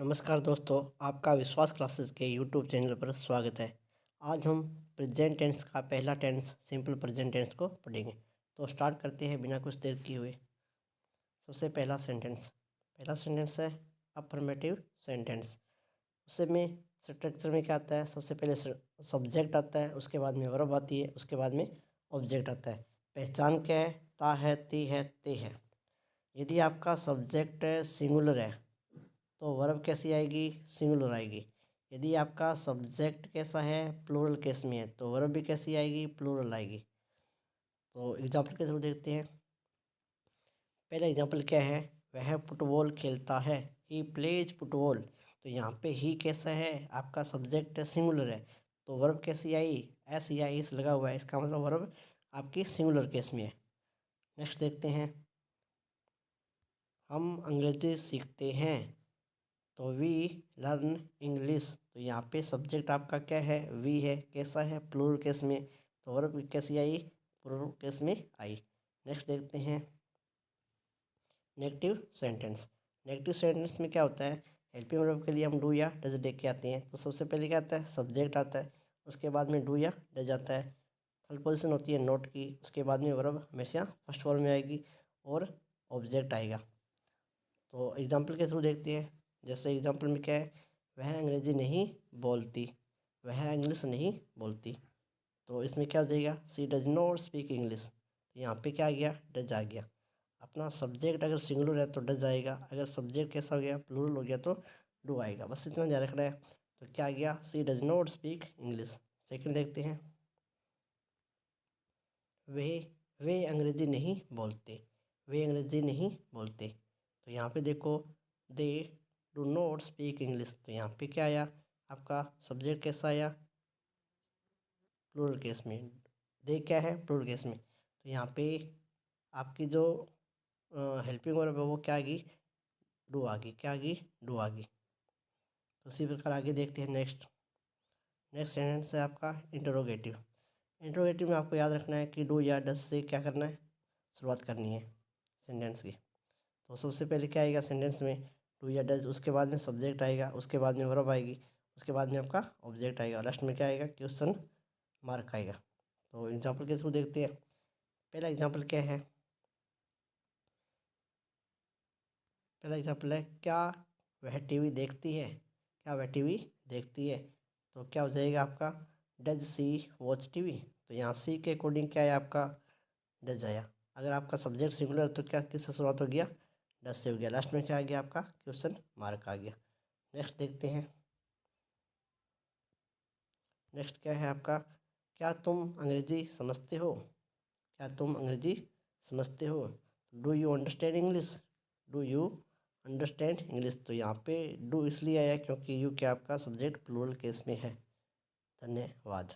नमस्कार दोस्तों, आपका विश्वास क्लासेस के यूट्यूब चैनल पर स्वागत है। आज हम प्रेजेंट टेंस का पहला टेंस सिंपल प्रेजेंट टेंस को पढ़ेंगे। तो स्टार्ट करते हैं बिना कुछ देर किए हुए। सबसे पहला सेंटेंस है अफर्मेटिव सेंटेंस। उससे में स्ट्रक्चर में क्या आता है? सबसे पहले सब्जेक्ट आता है, उसके बाद में वर्ब आती है, उसके बाद में ऑब्जेक्ट आता है। पहचान क्या है? ता है, ती है, ते है। यदि आपका सब्जेक्ट सिंगुलर है तो वर्ब कैसी आएगी? सिंगुलर आएगी। यदि आपका सब्जेक्ट कैसा है? प्लूरल केस में है तो वर्ब भी कैसी आएगी? प्लूरल आएगी। तो एग्जाम्पल के थ्रू देखते हैं। पहला एग्जाम्पल क्या है? वह फुटबॉल खेलता है, ही प्लेज फुटबॉल। तो यहाँ पे ही कैसा है? आपका सब्जेक्ट सिंगुलर है तो वर्ब कैसी आई? एस या इस लगा हुआ है, इसका मतलब वर्ब आपकी सिंगुलर केस में है। नेक्स्ट देखते हैं। हम अंग्रेजी सीखते हैं तो वी लर्न इंग्लिश। तो यहाँ पे सब्जेक्ट आपका क्या है? वी है। कैसा है? प्लूरल केस में। तो वर्ब कैसी आई? प्लूरल केस में आई। नेक्स्ट देखते हैं नेगेटिव सेंटेंस में क्या होता है? हेल्पिंग वर्ब के लिए हम डू या डज लेके आते हैं। तो सबसे पहले क्या आता है? सब्जेक्ट आता है, उसके बाद में डू या डज आता है। थर्ड पोजीशन होती है नोट की, उसके बाद में वर्ब हमेशा फर्स्ट फॉर्म में आएगी और ऑब्जेक्ट आएगा। तो एग्जाम्पल के थ्रू देखते हैं। जैसे एग्जाम्पल में क्या है? वह अंग्रेजी नहीं बोलती, वह इंग्लिश नहीं बोलती। तो इसमें क्या हो जाएगा? सी डज नॉट स्पीक इंग्लिश। तो यहाँ पे क्या आ गया? डज आ गया। अपना सब्जेक्ट अगर सिंगुलर है तो डज आएगा, अगर सब्जेक्ट कैसा हो गया? प्लूरल हो गया तो डू आएगा। बस इतना ध्यान रखना है। तो क्या आ गया? She does not speak English. Second देखते हैं। वे वे अंग्रेजी नहीं बोलते, वे अंग्रेजी नहीं बोलते। तो यहाँ पे देखो, they do not speak English. तो यहाँ पे क्या आया? आपका सब्जेक्ट कैसा आया? प्लूरल केस में। दे क्या है? प्लूरल केस में। तो यहाँ पे आपकी जो हेल्पिंग वर्ब है वो क्या आ गई? डू आ गई। क्या आ गई? डू आ गई। तो उसी प्रकार आगे देखते हैं। नेक्स्ट सेंटेंस है आपका इंटरोगेटिव में आपको याद रखना है कि डू या डस से क्या करना है? शुरुआत करनी है सेंटेंस की। तो सबसे पहले क्या आएगा सेंटेंस में? डू या डज, उसके बाद में सब्जेक्ट आएगा, उसके बाद में वर्ब आएगी, उसके बाद में आपका ऑब्जेक्ट आएगा, लास्ट में क्या आएगा? क्वेश्चन मार्क आएगा। तो एग्जाम्पल के थ्रू देखते हैं। पहला एग्जाम्पल क्या है? पहला एग्जाम्पल है क्या वह टीवी देखती है? क्या वह टीवी देखती है? तो क्या हो जाएगा आपका? Does she watch TV. तो यहाँ सी के अकॉर्डिंग क्या है आपका? डज आया। अगर आपका सब्जेक्ट सिंगुलर तो क्या किससे शुरुआत हो गया? डज से हो गया। लास्ट में क्या आ गया? आपका क्वेश्चन मार्क आ गया। नेक्स्ट देखते हैं। नेक्स्ट क्या है आपका? क्या तुम अंग्रेजी समझते हो? क्या तुम अंग्रेजी समझते हो? Do you understand English? Do you understand English. तो यहाँ पे डू इसलिए आया क्योंकि यू क्या आपका सब्जेक्ट प्लूरल केस में है। धन्यवाद।